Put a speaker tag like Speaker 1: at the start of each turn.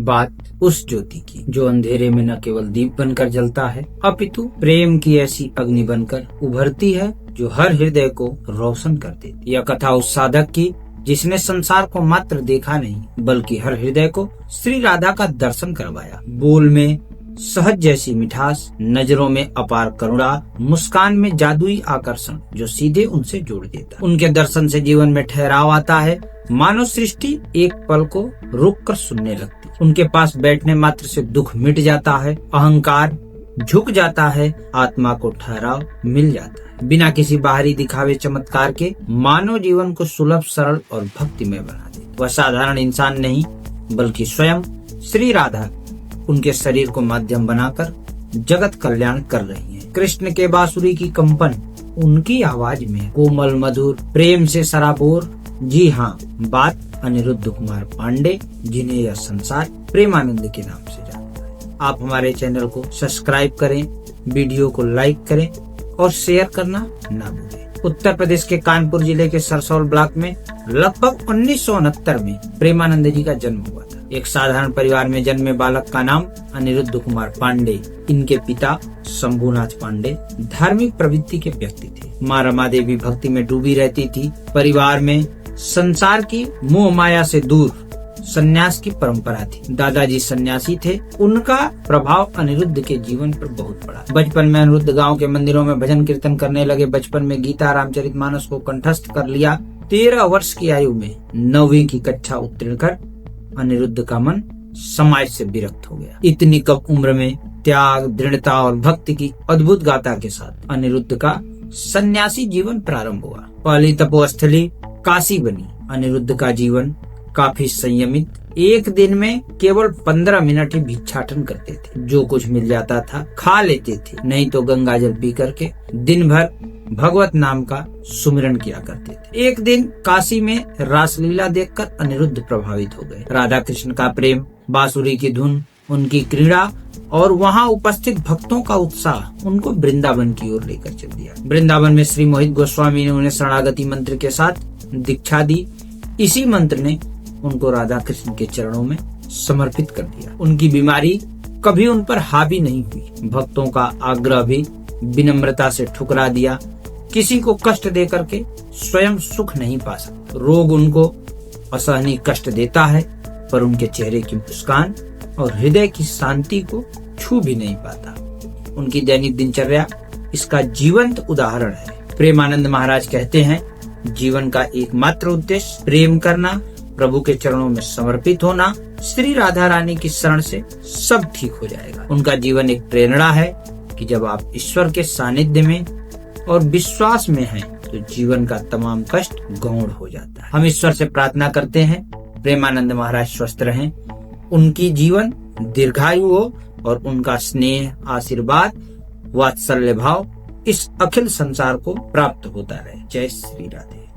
Speaker 1: बात उस ज्योति की जो अंधेरे में न केवल दीप बनकर जलता है अपितु प्रेम की ऐसी अग्नि बनकर उभरती है जो हर हृदय को रोशन कर देती। यह कथा उस साधक की जिसने संसार को मात्र देखा नहीं बल्कि हर हृदय को श्री राधा का दर्शन करवाया। बोल में सहज जैसी मिठास, नजरों में अपार करुणा, मुस्कान में जादुई आकर्षण जो सीधे उनसे जोड़ देता। उनके दर्शन से जीवन में ठहराव आता है, मानव सृष्टि एक पल को रुक कर सुनने लगती। उनके पास बैठने मात्र से दुख मिट जाता है, अहंकार झुक जाता है, आत्मा को ठहराव मिल जाता है। बिना किसी बाहरी दिखावे चमत्कार के मानव जीवन को सुलभ, सरल और भक्तिमय बना देते। वह साधारण इंसान नहीं बल्कि स्वयं श्री राधा उनके शरीर को माध्यम बनाकर जगत कल्याण कर रही हैं। कृष्ण के बांसुरी की कंपन उनकी आवाज में कोमल मधुर, प्रेम से सराबोर। जी हाँ, बात अनिरुद्ध कुमार पांडे, जिन्हें यह संसार प्रेमानंद के नाम से जानता है। आप हमारे चैनल को सब्सक्राइब करें, वीडियो को लाइक करें और शेयर करना ना भूलें। उत्तर प्रदेश के कानपुर जिले के सरसौल ब्लॉक में लगभग 1969 में प्रेमानंद जी का जन्म हुआ था। एक साधारण परिवार में जन्मे बालक का नाम अनिरुद्ध कुमार पांडे। इनके पिता शंभुनाथ पांडे धार्मिक प्रवृत्ति के व्यक्ति थे। माँ रमा देवी भक्ति में डूबी रहती थी। परिवार में संसार की मोह माया से दूर सन्यास की परंपरा थी। दादाजी सन्यासी थे। उनका प्रभाव अनिरुद्ध के जीवन पर बहुत पड़ा। बचपन में अनिरुद्ध गांव के मंदिरों में भजन कीर्तन करने लगे। बचपन में गीता, रामचरितमानस को कंठस्थ कर लिया। 13 वर्ष की आयु में 9वीं की कक्षा उत्तीर्ण कर अनिरुद्ध का मन समाज से विरक्त हो गया। इतनी कम उम्र में त्याग, दृढ़ता और भक्ति की अद्भुत गाथा के साथ अनिरुद्ध का सन्यासी जीवन प्रारंभ हुआ। पहली तपोस्थली काशी बनी। अनिरुद्ध का जीवन काफी संयमित। एक दिन में केवल 15 मिनट ही भिक्षाटन करते थे। जो कुछ मिल जाता था खा लेते थे, नहीं तो गंगा जल पी करके दिन भर भगवत नाम का सुमिरन किया करते थे। एक दिन काशी में रासलीला देखकर अनिरुद्ध प्रभावित हो गए। राधा कृष्ण का प्रेम, बांसुरी की धुन, उनकी क्रीड़ा और वहाँ उपस्थित भक्तों का उत्साह उनको वृंदावन की ओर लेकर चल दिया। वृंदावन में श्री मोहित गोस्वामी ने उन्हें शरणागति मंत्र के साथ दीक्षा दी। इसी मंत्र ने उनको राधा कृष्ण के चरणों में समर्पित कर दिया। उनकी बीमारी कभी उन पर हावी नहीं हुई। भक्तों का आग्रह भी विनम्रता से ठुकरा दिया। किसी को कष्ट दे करके स्वयं सुख नहीं पा सकते। रोग उनको असहनीय कष्ट देता है पर उनके चेहरे की मुस्कान और हृदय की शांति को छू भी नहीं पाता। उनकी दैनिक दिनचर्या इसका जीवंत उदाहरण है। प्रेमानंद महाराज कहते हैं, जीवन का एकमात्र उद्देश्य प्रेम करना, प्रभु के चरणों में समर्पित होना। श्री राधा रानी की शरण से सब ठीक हो जाएगा। उनका जीवन एक प्रेरणा है कि जब आप ईश्वर के सानिध्य में और विश्वास में हैं, तो जीवन का तमाम कष्ट गौण हो जाता है। हम ईश्वर से प्रार्थना करते हैं प्रेमानंद महाराज स्वस्थ रहें, उनकी जीवन दीर्घायु हो और उनका स्नेह, आशीर्वाद, वात्सल्य भाव इस अखिल संसार को प्राप्त होता रहे। जय श्री राधे।